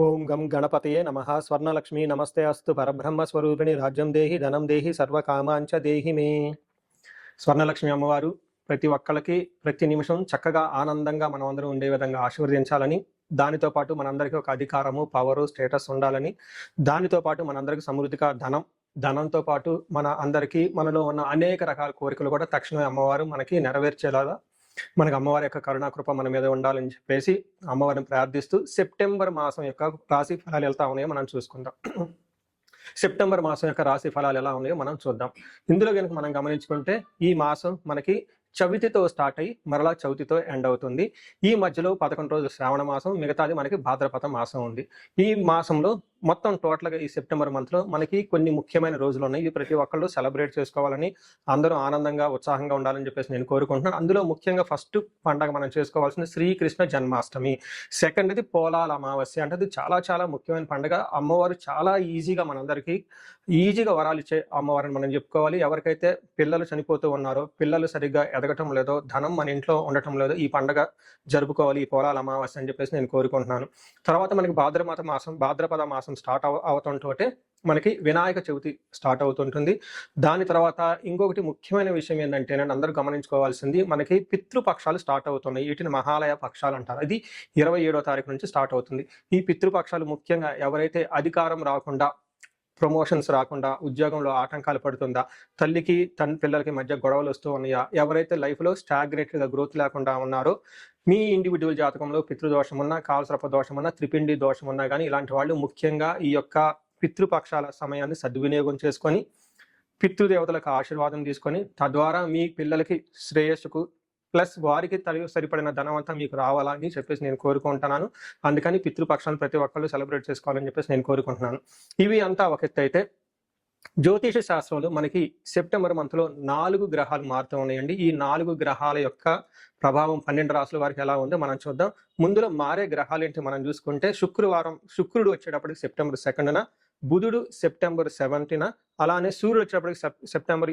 ఓం గం గణపతయే నమః. స్వర్ణలక్ష్మి నమస్తే అస్తు. పరబ్రహ్మ స్వరూపిణి రాజ్యం దేహి ధనం దేహి సర్వకామాంచ దేహి మే. స్వర్ణలక్ష్మి అమ్మవారు ప్రతి ఒక్కళ్ళకి ప్రతి నిమిషం చక్కగా ఆనందంగా మనం అందరం ఉండే విధంగా ఆశీర్వదించాలని, దానితో పాటు మనందరికీ ఒక అధికారము, పవరు, స్టేటస్ ఉండాలని, దానితో పాటు మనందరికీ సమృద్ధిగా ధనంతో పాటు మన అందరికీ మనలో ఉన్న అనేక రకాల కోరికలు కూడా తక్షణమే అమ్మవారు మనకి నెరవేర్చేలాగా మనకు అమ్మవారి యొక్క కరుణాకృప మన మీద ఉండాలని చెప్పేసి అమ్మవారిని ప్రార్థిస్తూ సెప్టెంబర్ మాసం యొక్క రాశి ఫలాలు ఎలా ఉన్నాయో మనం చూసుకుందాం. సెప్టెంబర్ మాసం యొక్క రాశి ఫలాలు ఎలా ఉన్నాయో మనం చూద్దాం. ఇందులో కనుక మనం గమనించుకుంటే ఈ మాసం మనకి చవితితో స్టార్ట్ అయ్యి మరలా చవితితో ఎండ్ అవుతుంది. ఈ మధ్యలో 11 రోజులు శ్రావణ మాసం, మిగతాది మనకి భాద్రపద మాసం ఉంది. ఈ మాసంలో మొత్తం టోటల్గా ఈ సెప్టెంబర్ మంత్లో మనకి కొన్ని ముఖ్యమైన రోజులు ఉన్నాయి. ఇవి ప్రతి ఒక్కళ్ళు సెలబ్రేట్ చేసుకోవాలని, అందరూ ఆనందంగా ఉత్సాహంగా ఉండాలని చెప్పేసి నేను కోరుకుంటున్నాను. అందులో ముఖ్యంగా ఫస్ట్ పండగ మనం చేసుకోవాల్సింది శ్రీకృష్ణ జన్మాష్టమి. సెకండ్ది పోలాల అమావాస్య. అంటే అది చాలా చాలా ముఖ్యమైన పండుగ. అమ్మవారు చాలా ఈజీగా మనందరికీ ఈజీగా వరాలు ఇచ్చే అమ్మవారిని మనం చెప్పుకోవాలి. ఎవరికైతే పిల్లలు చనిపోతూ ఉన్నారో, పిల్లలు సరిగ్గా ఎదగటం లేదో, ధనం మన ఇంట్లో ఉండటం లేదో, ఈ పండుగ జరుపుకోవాలి, ఈ పోలాల అమావాస్య అని చెప్పేసి నేను కోరుకుంటున్నాను. తర్వాత మనకి భాద్రపద మాసం స్టార్ట్ అవుతుంటే మనకి వినాయక చవితి స్టార్ట్ అవుతుంటుంది. దాని తర్వాత ఇంకొకటి ముఖ్యమైన విషయం ఏంటంటే, నేను అందరూ గమనించుకోవాల్సింది, మనకి పితృపక్షాలు స్టార్ట్ అవుతున్నాయి. వీటిని మహాలయ పక్షాలు అంటారు. ఇది 27వ తారీఖు నుంచి స్టార్ట్ అవుతుంది. ఈ పితృపక్షాలు ముఖ్యంగా ఎవరైతే అధికారం రాకుండా, ప్రమోషన్స్ రాకుండా, ఉద్యోగంలో ఆటంకాలు పడుతుందా, తల్లికి పిల్లలకి మధ్య గొడవలు వస్తూ ఉన్నాయా, ఎవరైతే లైఫ్లో స్టాగ్నేటెడ్గా గ్రోత్ లేకుండా ఉన్నారో, మీ ఇండివిజువల్ జాతకంలో పితృదోషం ఉన్నా, కాలసర్ప దోషం ఉన్నా, త్రిపిండి దోషం ఉన్నా కానీ, ఇలాంటి వాళ్ళు ముఖ్యంగా ఈ యొక్క పితృపక్షాల సమయాన్ని సద్వినియోగం చేసుకొని పితృదేవతలకు ఆశీర్వాదం తీసుకొని, తద్వారా మీ పిల్లలకి శ్రేయస్సుకు ప్లస్ వారికి సరిపడిన ధనం అంతా మీకు రావాలని చెప్పేసి నేను కోరుకుంటున్నాను. అందుకని పితృపక్షాలను ప్రతి ఒక్కళ్ళు సెలబ్రేట్ చేసుకోవాలని చెప్పేసి నేను కోరుకుంటున్నాను. ఇవి అంతా ఒక ఎత్తు అయితే, జ్యోతిష శాస్త్రంలో మనకి సెప్టెంబర్ మంత్లో 4 గ్రహాలు మారుతూ ఉన్నాయండి. ఈ 4 గ్రహాల యొక్క ప్రభావం 12 రాసుల వారికి ఎలా ఉందో మనం చూద్దాం. ముందులో మారే గ్రహాలు ఏంటి మనం చూసుకుంటే, శుక్రుడు వచ్చేటప్పటికి సెప్టెంబర్ 2న, బుధుడు సెప్టెంబర్ 7న, అలానే సూర్యుడు వచ్చేటప్పటికి సెప్టెంబర్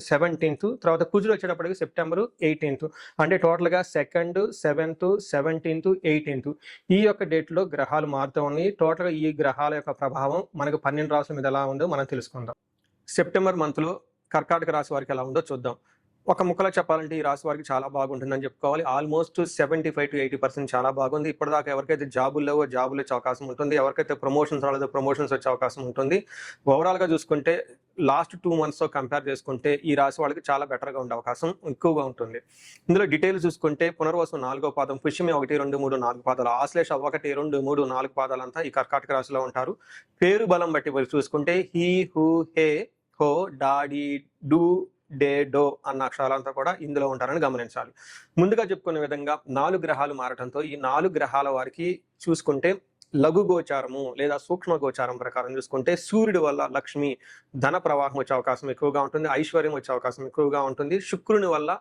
17th, తర్వాత కుజుడు వచ్చేటప్పటికి సెప్టెంబర్ 18th. అంటే టోటల్గా 2nd, 7th, 17th, 18th ఈ యొక్క డేట్లో గ్రహాలు మారుతూ ఉన్నాయి. టోటల్గా ఈ గ్రహాల యొక్క ప్రభావం మనకు 12 రాసుల మీద ఎలా ఉందో మనం తెలుసుకుందాం. సెప్టెంబర్ మంత్లో కర్కాటక రాశి వారికి ఎలా ఉందో చూద్దాం. ఒక ముక్కలో చెప్పాలంటే ఈ రాశి వారికి చాలా బాగుంటుందని చెప్పుకోవాలి. ఆల్మోస్ట్ 75 to 80% చాలా బాగుంది. ఇప్పటిదాకా ఎవరికైతే జాబులు లేవో జాబులు వచ్చే అవకాశం ఉంటుంది, ఎవరికైతే ప్రమోషన్స్ రాలేదో ప్రమోషన్స్ వచ్చే అవకాశం ఉంటుంది. ఓవరాల్గా చూసుకుంటే లాస్ట్ 2 months కంపేర్ చేసుకుంటే ఈ రాశి వాళ్ళకి చాలా బెటర్గా ఉండే అవకాశం ఎక్కువగా ఉంటుంది. ఇందులో డీటెయిల్స్ చూసుకుంటే పునర్వసు 4వ పాదం, పుష్యమి 1, 2, 3, 4 పాదాలు, ఆశ్లేష 1, 2, 3, 4 పాదాలంతా ఈ కర్కాటక రాశిలో ఉంటారు. పేరు బలం బట్టి చూసుకుంటే హీ, హూ, హే, హో, డాడీ, డూ, డే, డో అన్న అక్షరాలంతా కూడా ఇందులో ఉంటారని గమనించాలి. ముందుగా చెప్పుకునే విధంగా 4 గ్రహాలు మారటంతో ఈ 4 గ్రహాల వారికి చూసుకుంటే లఘు గోచారము లేదా సూక్ష్మ గోచారం ప్రకారం చూసుకుంటే సూర్యుడి వల్ల లక్ష్మి ధన ప్రవాహం వచ్చే అవకాశం ఎక్కువగా ఉంటుంది, ఐశ్వర్యం వచ్చే అవకాశం ఎక్కువగా ఉంటుంది. శుక్రుని వల్ల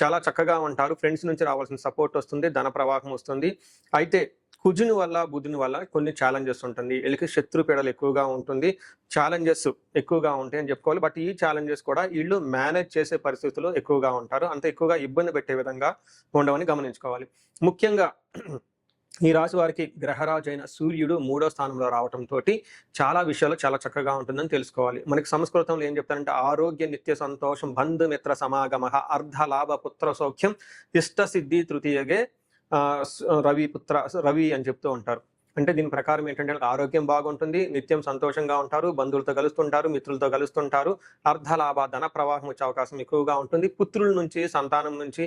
చాలా చక్కగా ఉంటారు, ఫ్రెండ్స్ నుంచి రావాల్సిన సపోర్ట్ వస్తుంది, ధన ప్రవాహం వస్తుంది. అయితే కుజుని వల్ల, బుధుని వల్ల కొన్ని ఛాలెంజెస్ ఉంటుంది. వీళ్ళకి శత్రు పీడలు ఎక్కువగా ఉంటుంది, ఛాలెంజెస్ ఎక్కువగా ఉంటాయి అని చెప్పుకోవాలి. బట్ ఈ ఛాలెంజెస్ కూడా వీళ్ళు మేనేజ్ చేసే పరిస్థితుల్లో ఎక్కువగా ఉంటారు. అంత ఎక్కువగా ఇబ్బంది పెట్టే విధంగా ఉండవని గమనించుకోవాలి. ముఖ్యంగా ఈ రాశి వారికి గ్రహరాజు అయిన సూర్యుడు 3వ స్థానంలో రావడంతో చాలా విషయాలు చాలా చక్కగా ఉంటుందని తెలుసుకోవాలి. మనకి సంస్కృతంలో ఏం చెప్తారంటే, ఆరోగ్య నిత్య సంతోషం, బంధుమిత్ర సమాగమ, అర్ధలాభ పుత్ర సౌఖ్యం, ఇష్ట సిద్ధి తృతీయగే రవి అని చెప్తూ ఉంటారు. అంటే దీని ప్రకారం ఏంటంటే ఆరోగ్యం బాగుంటుంది, నిత్యం సంతోషంగా ఉంటారు, బంధువులతో కలుస్తుంటారు, మిత్రులతో కలుస్తుంటారు, అర్ధలాభ ధన ప్రవాహం వచ్చే అవకాశం ఎక్కువగా ఉంటుంది. పుత్రుల నుంచి, సంతానం నుంచి,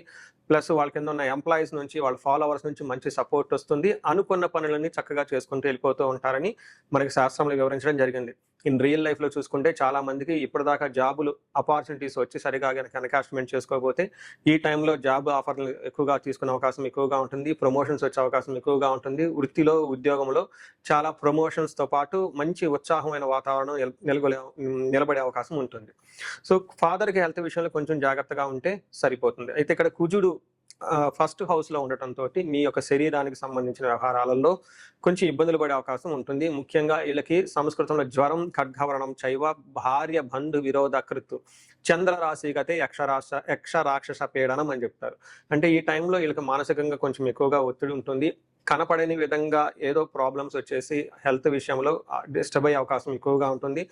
ప్లస్ వాళ్ళ కింద ఉన్న ఎంప్లాయీస్ నుంచి, వాళ్ళ ఫాలోవర్స్ నుంచి మంచి సపోర్ట్ వస్తుంది. అనుకున్న పనులన్నీ చక్కగా చేసుకుంటూ వెళ్ళిపోతూ ఉంటారని మనకి శాస్త్రంలో వివరించడం జరిగింది. ఇన్ రియల్ లైఫ్లో చూసుకుంటే చాలా మందికి ఇప్పటిదాకా జాబులు ఆపర్చునిటీస్ వచ్చి సరిగా కనుక ఎన్కాష్మెంట్ చేసుకోకపోతే ఈ టైంలో జాబ్ ఆఫర్లు ఎక్కువగా తీసుకునే అవకాశం ఎక్కువగా ఉంటుంది, ప్రమోషన్స్ వచ్చే అవకాశం ఎక్కువగా ఉంటుంది. వృత్తిలో, ఉద్యోగంలో చాలా ప్రమోషన్స్తో పాటు మంచి ఉత్సాహమైన వాతావరణం నిలబడే అవకాశం ఉంటుంది. సో ఫాదర్కి హెల్త్ విషయంలో కొంచెం జాగ్రత్తగా ఉంటే సరిపోతుంది. అయితే ఇక్కడ కుజుడు ఫస్ట్ హౌస్లో ఉండటంతో మీ యొక్క శరీరానికి సంబంధించిన వ్యవహారాలలో కొంచెం ఇబ్బందులు పడే అవకాశం ఉంటుంది. ముఖ్యంగా వీళ్ళకి సంస్కృతంలో జ్వరం, ఖడ్గవరణం, చైవ, భార్య బంధు విరోధ కృతు, చంద్ర రాశిగతే యక్ష రాక్షస పీడనం అని చెప్తారు. అంటే ఈ టైంలో వీళ్ళకి మానసికంగా కొంచెం ఎక్కువగా ఒత్తిడి ఉంటుంది. కనపడని విధంగా ఏదో ప్రాబ్లమ్స్ వచ్చేసి హెల్త్ విషయంలో డిస్టర్బ్ అయ్యే అవకాశం ఎక్కువగా ఉంటుంది.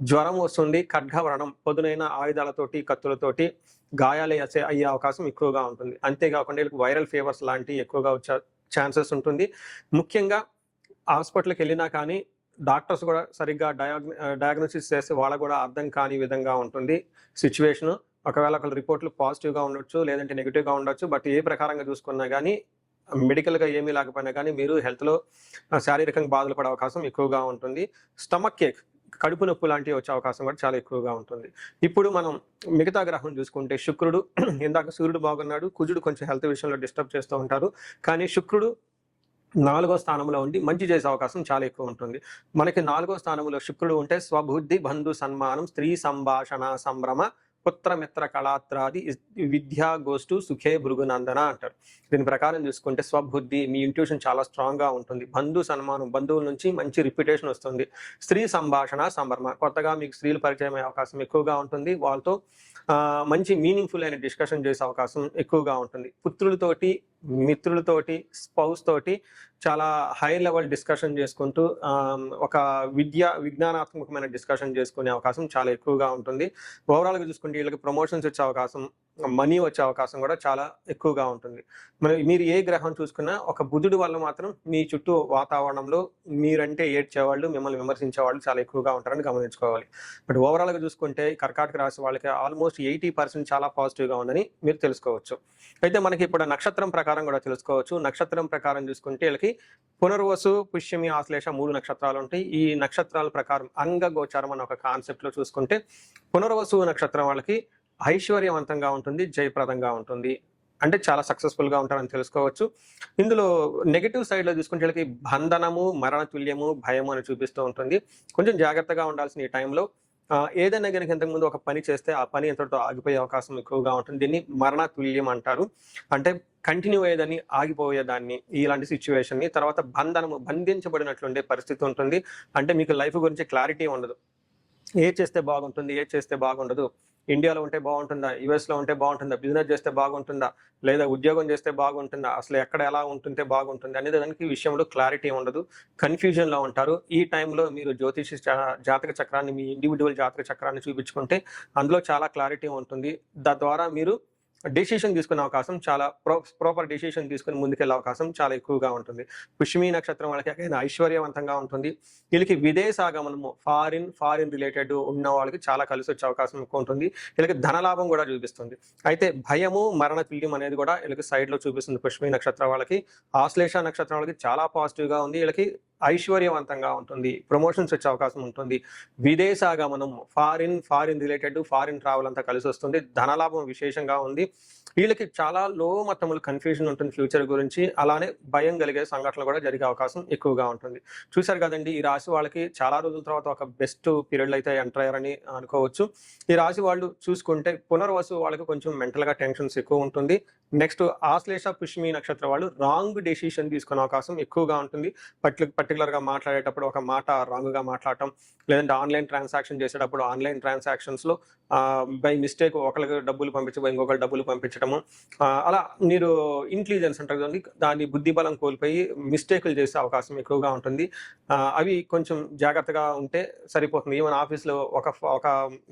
జ్వరం వస్తుంది, ఖడ్గవ్రణం, పదునైన ఆయుధాలతోటి, కత్తులతోటి గాయాలు అయ్యే అవకాశం ఎక్కువగా ఉంటుంది. అంతేకాకుండా వీళ్ళకి వైరల్ ఫీవర్స్ లాంటివి ఎక్కువగా వచ్చే ఛాన్సెస్ ఉంటుంది. ముఖ్యంగా హాస్పిటల్కి వెళ్ళినా కానీ డాక్టర్స్ కూడా సరిగ్గా డయాగ్నోసిస్ చేస్తే వాళ్ళకు కూడా అర్థం కాని విధంగా ఉంటుంది సిచ్యువేషను. ఒకవేళ ఒకళ్ళ రిపోర్ట్లు పాజిటివ్గా ఉండొచ్చు, లేదంటే నెగిటివ్గా ఉండొచ్చు. బట్ ఏ ప్రకారంగా చూసుకున్నా కానీ మెడికల్గా ఏమీ లేకపోయినా కానీ మీరు హెల్త్లో శారీరకంగా బాధలు పడే అవకాశం ఎక్కువగా ఉంటుంది. స్టమక్ కేక్, కడుపు నొప్పి లాంటివి వచ్చే అవకాశం కూడా చాలా ఎక్కువగా ఉంటుంది. ఇప్పుడు మనం మిగతా గ్రహం చూసుకుంటే శుక్రుడు, ఇందాక సూర్యుడు బాగున్నాడు, కుజుడు కొంచెం హెల్త్ విషయంలో డిస్టర్బ్ చేస్తూ ఉంటారు. కానీ శుక్రుడు 4వ స్థానంలో ఉండి మంచి చేసే అవకాశం చాలా ఎక్కువ ఉంటుంది. మనకి 4వ స్థానంలో శుక్రుడు ఉంటే స్వబుద్ధి, బంధు సన్మానం, స్త్రీ సంభాషణ, సంభ్రమ, పుత్రమిత్ర కళాత్రాది విద్యా గోష్ఠు సుఖే భృగునందన అంటారు. దీని ప్రకారం చూసుకుంటే స్వబుద్ధి, మీ ఇంట్యూషన్ చాలా స్ట్రాంగ్గా ఉంటుంది. బంధు సన్మానం, బంధువుల నుంచి మంచి రిప్యుటేషన్ వస్తుంది. స్త్రీ సంభాషణ, సంభ్రమ, కొత్తగా మీకు స్త్రీలు పరిచయం అయ్యే అవకాశం ఎక్కువగా ఉంటుంది. వాళ్ళతో మంచి మీనింగ్ఫుల్ అయిన డిస్కషన్ చేసే అవకాశం ఎక్కువగా ఉంటుంది. పుత్రులతోటి, మిత్రులతోటి, స్పౌస్ తోటి చాలా హై లెవెల్ డిస్కషన్ చేసుకుంటూ ఒక విజ్ఞానాత్మకమైన డిస్కషన్ చేసుకునే అవకాశం చాలా ఎక్కువగా ఉంటుంది. ఓవరాల్గా చూసుకుంటే వీళ్ళకి ప్రమోషన్స్ వచ్చే అవకాశం, మనీ వచ్చే అవకాశం కూడా చాలా ఎక్కువగా ఉంటుంది. మీరు ఏ గ్రహం చూసుకున్నా ఒక బుధుడి వల్ల మాత్రం మీ చుట్టూ వాతావరణంలో మీరంటే ఏడ్చేవాళ్ళు, మిమ్మల్ని విమర్శించేవాళ్ళు చాలా ఎక్కువగా ఉంటారని గమనించుకోవాలి. బట్ ఓవరాల్గా చూసుకుంటే కర్కాటక రాశి వాళ్ళకి ఆల్మోస్ట్ 80% చాలా పాజిటివ్గా ఉందని మీరు తెలుసుకోవచ్చు. అయితే మనకి ఇప్పుడు నక్షత్రం ప్రకారం కూడా తెలుసుకోవచ్చు. నక్షత్రం ప్రకారం చూసుకుంటే వీళ్ళకి పునర్వసు, పుష్యమి, ఆశ్లేష 3 నక్షత్రాలు ఉంటాయి. ఈ నక్షత్రాల ప్రకారం అంగగోచారం అనే ఒక కాన్సెప్ట్లో చూసుకుంటే పునర్వసు నక్షత్రం వాళ్ళకి ఐశ్వర్యవంతంగా ఉంటుంది, జయప్రదంగా ఉంటుంది, అంటే చాలా సక్సెస్ఫుల్గా ఉంటారని తెలుసుకోవచ్చు. ఇందులో నెగిటివ్ సైడ్లో చూసుకుంటే వీళ్ళకి బంధనము, మరణ తుల్యము, భయము అని చూపిస్తూ ఉంటుంది. కొంచెం జాగ్రత్తగా ఉండాల్సిన ఈ టైంలో ఏదైనా కనుక ఇంతకుముందు ఒక పని చేస్తే ఆ పని ఎంతటితో ఆగిపోయే అవకాశం ఎక్కువగా ఉంటుంది. దీన్ని మరణ తుల్యం అంటారు. అంటే కంటిన్యూ అయ్యేదాన్ని, ఆగిపోయేదాన్ని, ఇలాంటి సిచ్యువేషన్ని. తర్వాత బంధనము, బంధించబడినట్లుండే పరిస్థితి ఉంటుంది. అంటే మీకు లైఫ్ గురించి క్లారిటీ ఉండదు. ఏది చేస్తే బాగుంటుంది, ఏది చేస్తే బాగుండదు, ఇండియాలో ఉంటే బాగుంటుందా, యుఎస్లో ఉంటే బాగుంటుందా, బిజినెస్ చేస్తే బాగుంటుందా, లేదా ఉద్యోగం చేస్తే బాగుంటుందా, అసలు ఎక్కడ ఎలా ఉంటుంటే బాగుంటుంది అనేది దానికి విషయంలో క్లారిటీ ఉండదు, కన్ఫ్యూజన్లో ఉంటారు. ఈ టైంలో మీరు జ్యోతిష జాతక చక్రాన్ని, మీ ఇండివిజువల్ జాతక చక్రాన్ని చూపించుకుంటే అందులో చాలా క్లారిటీ ఉంటుంది. తద్వారా మీరు డెసిషన్ తీసుకునే అవకాశం, చాలా ప్రాపర్ డెసిషన్ తీసుకుని ముందుకెళ్ళే అవకాశం చాలా ఎక్కువగా ఉంటుంది. పుష్యమి నక్షత్రం వాళ్ళకి ఐశ్వర్యవంతంగా ఉంటుంది. వీళ్ళకి విదేశాగమనము, ఫారిన్ రిలేటెడ్ ఉన్న వాళ్ళకి చాలా కలిసి వచ్చే అవకాశం ఎక్కువ ఉంటుంది. వీళ్ళకి ధనలాభం కూడా చూపిస్తుంది. అయితే భయము, మరణ తుల్యం అనేది కూడా వీళ్ళకి సైడ్లో చూపిస్తుంది పుష్యమి నక్షత్రం వాళ్ళకి. ఆశ్లేష నక్షత్రం వాళ్ళకి చాలా పాజిటివ్గా ఉంది. వీళ్ళకి ఐశ్వర్యవంతంగా ఉంటుంది, ప్రమోషన్స్ వచ్చే అవకాశం ఉంటుంది, విదేశాగమనం, ఫారిన్ రిలేటెడ్, ఫారిన్ ట్రావెల్ అంతా కలిసి వస్తుంది, ధనలాభం విశేషంగా ఉంది. వీళ్ళకి చాలా లో మొత్తంలో కన్ఫ్యూజన్ ఉంటుంది ఫ్యూచర్ గురించి. అలానే భయం కలిగే సంఘటనలు కూడా జరిగే అవకాశం ఎక్కువగా ఉంటుంది. చూశారు కదండి, ఈ రాశి వాళ్ళకి చాలా రోజుల తర్వాత ఒక బెస్ట్ పీరియడ్లో అయితే ఎంటర్ అయ్యారని అనుకోవచ్చు. ఈ రాశి వాళ్ళు చూసుకుంటే పునర్వసు వాళ్ళకి కొంచెం మెంటల్గా టెన్షన్స్ ఎక్కువ ఉంటుంది. నెక్స్ట్ ఆశ్లేష, పుష్యమి నక్షత్రం వాళ్ళు రాంగ్ డెసిషన్ తీసుకునే అవకాశం ఎక్కువగా ఉంటుంది. పర్టికులర్గా మాట్లాడేటప్పుడు ఒక మాట రాంగ్గా మాట్లాడటం, లేదంటే ఆన్లైన్ ట్రాన్సాక్షన్ చేసేటప్పుడు ఆన్లైన్ ట్రాన్సాక్షన్స్లో బై మిస్టేక్ ఒకరికి డబ్బులు పంపించబోయి ఇంకొకరు డబ్బులు పంపించడము, అలా మీరు ఇంటెలిజెన్స్ అంటారు కదండి, దాని బుద్ధి బలం కోల్పోయి మిస్టేకులు చేసే అవకాశం ఎక్కువగా ఉంటుంది. అవి కొంచెం జాగ్రత్తగా ఉంటే సరిపోతుంది. ఈవెన్ ఆఫీస్లో ఒక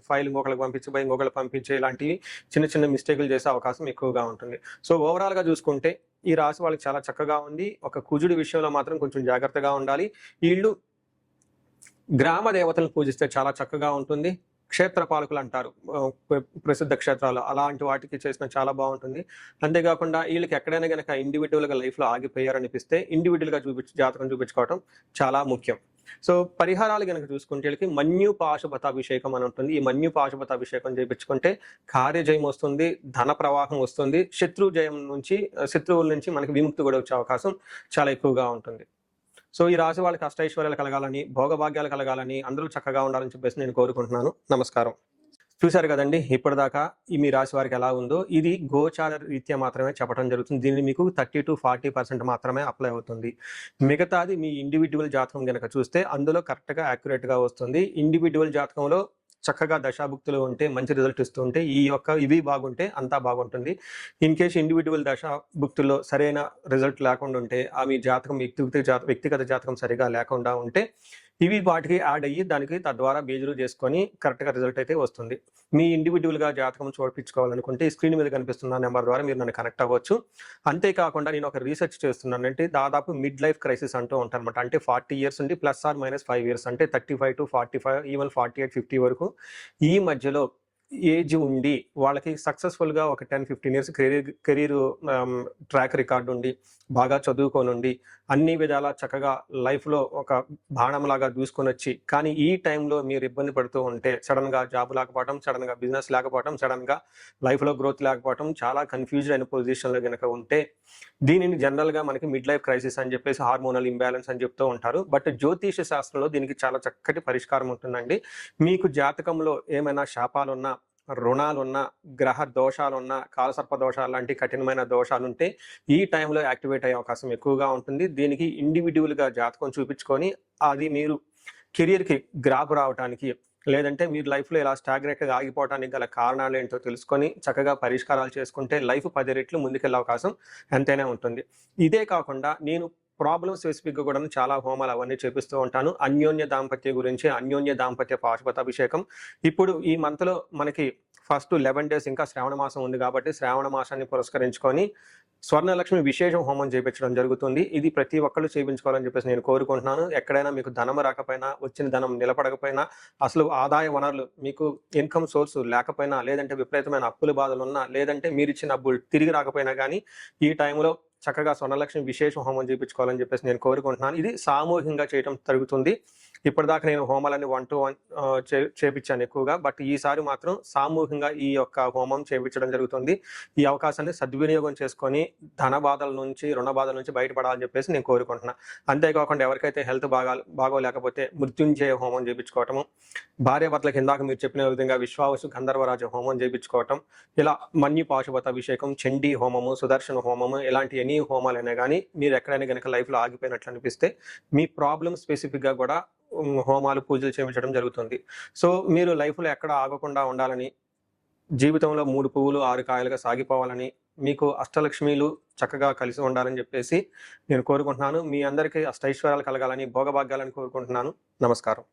ఫైల్ ఇంకొకరికి పంపించబోయి ఇంకొకరు పంపించే ఇలాంటివి చిన్న చిన్న మిస్టేకులు చేసే అవకాశం ఎక్కువగా ఉంటుంది. సో ఓవరాల్గా చూసుకుంటే ఈ రాశి వాళ్ళకి చాలా చక్కగా ఉంది. ఒక కుజుడి విషయంలో మాత్రం కొంచెం జాగ్రత్తగా ఉండాలి. వీళ్ళు గ్రామ దేవతలను పూజిస్తే చాలా చక్కగా ఉంటుంది. క్షేత్ర పాలకులు అంటారు, ప్రసిద్ధ క్షేత్రాలు, అలాంటి వాటికి చేసిన చాలా బాగుంటుంది. అంతేకాకుండా వీళ్ళకి ఎక్కడైనా కనుక ఇండివిజువల్గా లైఫ్లో ఆగిపోయారనిపిస్తే ఇండివిజువల్గా జాతకం చూపించుకోవడం చాలా ముఖ్యం. సో పరిహారాలు కనుక చూసుకుంటే వీళ్ళకి మన్యు పాశుపతాభిషేకం అని ఉంటుంది. ఈ మన్యు పాశుపతాభిషేకం చేయించుకుంటే కార్యజయం వస్తుంది, ధన ప్రవాహం వస్తుంది, శత్రువుల నుంచి మనకి విముక్తి కూడా వచ్చే అవకాశం చాలా ఎక్కువగా ఉంటుంది. సో ఈ రాశి వాళ్ళకి అష్టైశ్వర్యాలు కలగాలని, భోగభాగ్యాలు కలగాలని, అందరూ చక్కగా ఉండాలని చెప్పేసి నేను కోరుకుంటున్నాను. నమస్కారం. చూశారు కదండి, ఇప్పటిదాకా ఈ మీ రాశి వారికి ఎలా ఉందో. ఇది గోచార రీత్యా మాత్రమే చెప్పడం జరుగుతుంది. దీన్ని మీకు 30 to 40% మాత్రమే అప్లై అవుతుంది. మిగతాది మీ ఇండివిజువల్ జాతకం కనుక చూస్తే అందులో కరెక్ట్గా యాక్యురేట్గా వస్తుంది. ఇండివిజువల్ జాతకంలో చక్కగా దశాభుక్తులు ఉంటే మంచి రిజల్ట్ ఇస్తూ ఉంటే ఇవి బాగుంటే అంతా బాగుంటుంది. ఇన్ కేస్ ఇండివిడ్యువల్ దశాభుక్తుల్లో సరైన రిజల్ట్ లేకుండా ఉంటే మీ జాతకం వ్యక్తిగత జాతకం సరిగా లేకుండా ఉంటే ఇవి వాటికి యాడ్ అయ్యి దానికి తద్వారా బేజులు చేసుకొని కరెక్ట్‌గా రిజల్ట్ అయితే వస్తుంది. మీ ఇండివిడ్యువల్‌గా జాతకం చూపించుకోవాలనుకుంటే ఈ స్క్రీన్ మీద కనిపిస్తున్న నెంబర్ ద్వారా మీరు నన్ను కనెక్ట్ అవ్వచ్చు. అంతేకాకుండా నేను ఒక రీసెర్చ్ చేస్తున్నాను. అంటే దాదాపు మిడ్ లైఫ్ క్రైసిస్ అంటూ ఉంటారనమాట. అంటే 40 ఇయర్స్ నుండి +/- 5 ఇయర్స్ అంటే 35-45 ఈవెన్ 48, 50 వరకు ఈ మధ్యలో ఏజ్ ఉండి వాళ్ళకి సక్సెస్‌ఫుల్‌గా ఒక 10, 15 ఇయర్స్ కెరీర్ ట్రాక్ రికార్డ్ ఉండి, బాగా చదువుకోనుండి, అన్ని విధాలా చక్కగా లైఫ్‌లో ఒక బాణంలాగా దూసుకొనొచ్చి, కానీ ఈ టైంలో మీరు ఇబ్బంది పడుతూ ఉంటే సడెన్‌గా జాబ్ లేకపోవటం, సడెన్‌గా బిజినెస్ లేకపోవటం, సడెన్‌గా లైఫ్‌లో గ్రోత్ లేకపోవటం, చాలా కన్‌ఫ్యూజ్డ్ అయిన పొజిషన్‌లో గనక ఉంటే దీనిని జనరల్‌గా మనకి మిడ్ లైఫ్ క్రైసిస్ అని చెప్పేసి హార్మోనల్ ఇంబాలెన్స్ అని చెప్తూ ఉంటారు. బట్ జ్యోతిష శాస్త్రంలో దీనికి చాలా చక్కటి పరిష్కారం ఉంటుందండి. మీకు జాతకంలో ఏమైనా శాపాలున్నా, రుణాలున్నా, గ్రహ దోషాలున్నా, కాలసర్ప దోషాలు లాంటి కఠినమైన దోషాలుంటే ఈ టైంలో యాక్టివేట్ అయ్యే అవకాశం ఎక్కువగా ఉంటుంది. దీనికి ఇండివిడ్యువల్‌గా జాతకం చూపించుకొని అది మీరు కెరియర్‌కి గ్రాప్ రావటానికి, లేదంటే మీరు లైఫ్‌లో ఇలా స్టాగ్నేట్‌గా ఆగిపోవటానికి గల కారణాలేంటో తెలుసుకొని చక్కగా పరిష్కారాలు చేసుకుంటే లైఫ్ 10 రెట్లు ముందుకెళ్ళే అవకాశం ఎంతైనా ఉంటుంది. ఇదే కాకుండా నేను ప్రాబ్లమ్ స్పెసిఫిక్‌గా కూడాను చాలా హోమాలు అవన్నీ చేపిస్తూ ఉంటాను. అన్యోన్య దాంపత్యం గురించి, అన్యోన్య దాంపత్య పాశుపతాభిషేకం. ఇప్పుడు ఈ మంత్‌లో మనకి ఫస్ట్ 11 డేస్ ఇంకా శ్రావణ మాసం ఉంది కాబట్టి శ్రావణ మాసాన్ని పురస్కరించుకొని స్వర్ణలక్ష్మి విశేషం హోమం చేపించడం జరుగుతుంది. ఇది ప్రతి ఒక్కళ్ళు చేపించుకోవాలని చెప్పేసి నేను కోరుకుంటున్నాను. ఎక్కడైనా మీకు ధనం రాకపోయినా, వచ్చిన ధనం నిలబడకపోయినా, అసలు ఆదాయ వనరులు మీకు ఇన్‌కమ్ సోర్స్ లేకపోయినా, లేదంటే విపరీతమైన అప్పుల బాధలున్నా, లేదంటే మీరిచ్చిన డబ్బులు తిరిగి రాకపోయినా గానీ, ఈ టైంలో చక్కగా స్వర్ణలక్ష్మి విశేష హోమం చేపించుకోవాలని చెప్పేసి నేను కోరుకుంటున్నాను. ఇది సామూహికంగా చేయటం జరుగుతుంది. ఇప్పటిదాకా నేను హోమాలన్నీ 1 to 1 చేపించాను ఎక్కువగా. బట్ ఈసారి మాత్రం సామూహికంగా ఈ యొక్క హోమం చేపించడం జరుగుతుంది. ఈ అవకాశాన్ని సద్వినియోగం చేసుకొని ధన బాధల నుంచి, రుణ బాధల నుంచి బయటపడాలని చెప్పేసి నేను కోరుకుంటున్నా. అంతేకాకుండా ఎవరికైతే హెల్త్ బాగోలేకపోతే మృత్యుంజయ హోమం చేపించుకోవటము, భార్యాభర్తలకు ఇందాక మీరు చెప్పిన విధంగా విశ్వావసు గంధర్వరాజ హోమం చేపించుకోవటం, ఇలా మన్యు పాశుపత అభిషేకం, చండీ హోమము, సుదర్శన హోమము, ఇలాంటి ఎనీ హోమాలైనా గానీ మీరు ఎక్కడైనా గనక లైఫ్‌లో ఆగిపోయినట్లు అనిపిస్తే మీ ప్రాబ్లమ్ స్పెసిఫిక్‌గా కూడా హోమాలు, పూజలు చేపించడం జరుగుతుంది. సో, మీరు లైఫ్‌లో ఎక్కడ ఆగకుండా ఉండాలని, జీవితంలో 3 పువ్వులు 6 కాయలుగా సాగిపోవాలని, మీకు అష్టలక్ష్మీలు చక్కగా కలిసి ఉండాలని చెప్పేసి నేను కోరుకుంటున్నాను. మీ అందరికీ అష్టైశ్వర్యాలు కలగాలని, భోగభాగ్యాలని కోరుకుంటున్నాను. నమస్కారం.